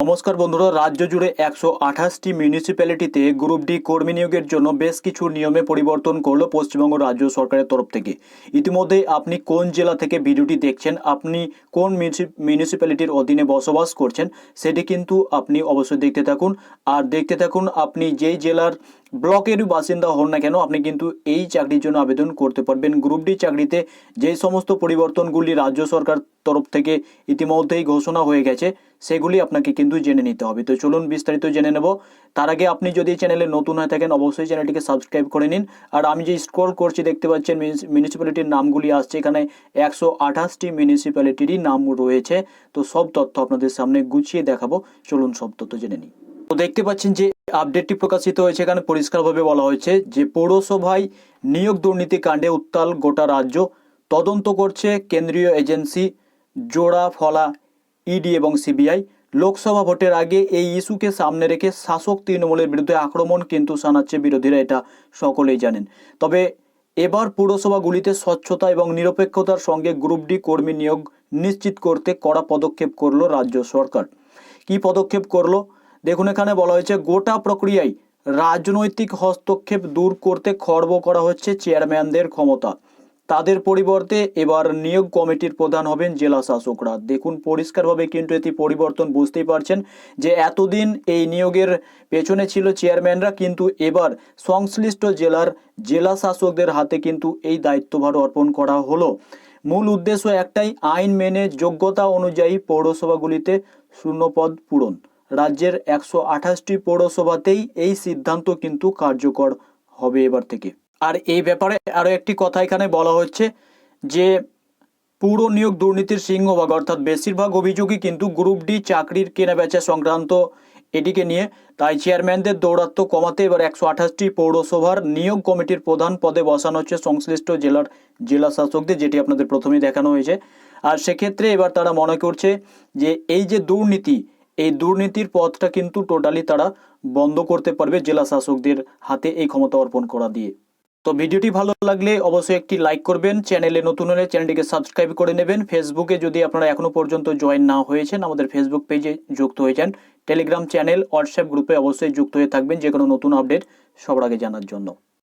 নমস্কার বন্ধুরা, রাজ্য জুড়ে 128টি মিউনিসিপ্যালিটিতে গ্রুপ ডি কর্মী নিয়োগের জন্য বেশ কিছু নিয়মে পরিবর্তন করলো পশ্চিমবঙ্গ রাজ্য সরকারের তরফ থেকে। ইতিমধ্যে আপনি কোন জেলা থেকে ভিডিওটি দেখছেন, আপনি কোন মিউনিসিপ্যালিটির অধীনে বসবাস করছেন, সেটি কিন্তু আপনি অবশ্যই দেখতে থাকুন। আর দেখতে থাকুন, আপনি যেই জেলার ব্লকের বাসিন্দা হন না কেন, আপনি কিন্তু এই চাকরির জন্য আবেদন করতে পারবেন। গ্রুপ ডি চাকরিতে যেই সমস্ত পরিবর্তনগুলি রাজ্য সরকার তরফ থেকে ইতিমধ্যেই ঘোষণা হয়ে গেছে, সেগুলি আপনাকে কিন্তু জেনে নিতে হবে। তো চলুন বিস্তারিত জেনে নেব। তার আগে আপনি যদি চ্যানেলে নতুন হয়ে থাকেন, অবশ্যই চ্যানেলটিকে সাবস্ক্রাইব করে নিন। আর আমি যে স্ক্রল করছি দেখতে পাচ্ছেন মিউনিসিপ্যালিটির নামগুলি আসছে, এখানে 128টি মিউনিসিপ্যালিটিরই নাম রয়েছে। তো সব তথ্য আপনাদের সামনে গুছিয়ে দেখাবো, চলুন সব তথ্য জেনে নিই। তো দেখতে পাচ্ছেন যে আপডেটটি প্রকাশিত হয়েছে, এখানে পরিষ্কারভাবে বলা হয়েছে যে পৌরসভায় নিয়োগ দুর্নীতি কাণ্ডে উত্তাল গোটা রাজ্য, তদন্ত করছে কেন্দ্রীয় এজেন্সি জোড়া ফলা ইডি এবং সিবিআই। লোকসভা ভোটের আগে এই ইস্যুকে সামনে রেখে শাসক তৃণমূলের বিরুদ্ধে আক্রমণ কিন্তু শানাচ্ছে বিরোধীরা, এটা সকলেই জানেন। তবে এবার পুরসভাগুলিতে স্বচ্ছতা এবং নিরপেক্ষতার সঙ্গে গ্রুপ ডি কর্মী নিয়োগ নিশ্চিত করতে কড়া পদক্ষেপ করলো রাজ্য সরকার। কি পদক্ষেপ করলো দেখুন, এখানে বলা হয়েছে গোটা প্রক্রিয়ায় রাজনৈতিক হস্তক্ষেপ দূর করতে খর্ব করা হচ্ছে চেয়ারম্যানদের ক্ষমতা। তাদের পরিবর্তে এবার নিয়োগ কমিটির প্রধান হবেন জেলা শাসকরা। দেখুন পরিষ্কারভাবে কিন্তু এটি পরিবর্তন, বুঝতেই পারছেন যে এতদিন এই নিয়োগের পেছনে ছিল চেয়ারম্যানরা, কিন্তু এবার সংশ্লিষ্ট জেলার জেলা শাসকদের হাতে কিন্তু এই দায়িত্বভার অর্পণ করা হলো। মূল উদ্দেশ্য একটাই, আইন মেনে যোগ্যতা অনুযায়ী পৌরসভাগুলিতে শূন্যপদ পূরণ। রাজ্যের 128টি পৌরসভাতেই এই সিদ্ধান্ত কিন্তু কার্যকর হবে এবার থেকে। আর এই ব্যাপারে আরও একটি কথা এখানে বলা হচ্ছে যে পুর নিয়োগ দুর্নীতির সিংহভাগ অর্থাৎ বেশিরভাগ অভিযোগই কিন্তু গ্রুপ ডি চাকরির কেনাবেচা সংক্রান্ত এটিকে নিয়ে। তাই চেয়ারম্যানদের দৌরাত্ম্য কমাতে এবার 128টি পৌরসভার নিয়োগ কমিটির প্রধান পদে বসানো হচ্ছে সংশ্লিষ্ট জেলার জেলা শাসকদের, যেটি আপনাদের প্রথমেই দেখানো হয়েছে। আর সেক্ষেত্রে এবার তারা মনে করছে যে এই যে দুর্নীতি, এই দুর্নীতির পথটা কিন্তু টোটালি তারা বন্ধ করতে পারবে জেলা শাসকদের হাতে এই ক্ষমতা অর্পণ করা দিয়ে। তো ভিডিওটি ভালো লাগলে অবশ্যই একটি লাইক করবেন, চ্যানেলে নতুন হলে চ্যানেলটিকে সাবস্ক্রাইব করে নেবেন। ফেসবুকে যদি আপনারা এখনো পর্যন্ত জয়েন না হয়েছেন, আমাদের ফেসবুক পেজে যুক্ত হয়ে যান। টেলিগ্রাম চ্যানেল, হোয়াটসঅ্যাপ গ্রুপে অবশ্যই যুক্ত হয়ে থাকবেন যে কোনো নতুন আপডেট সবার আগে জানার জন্য।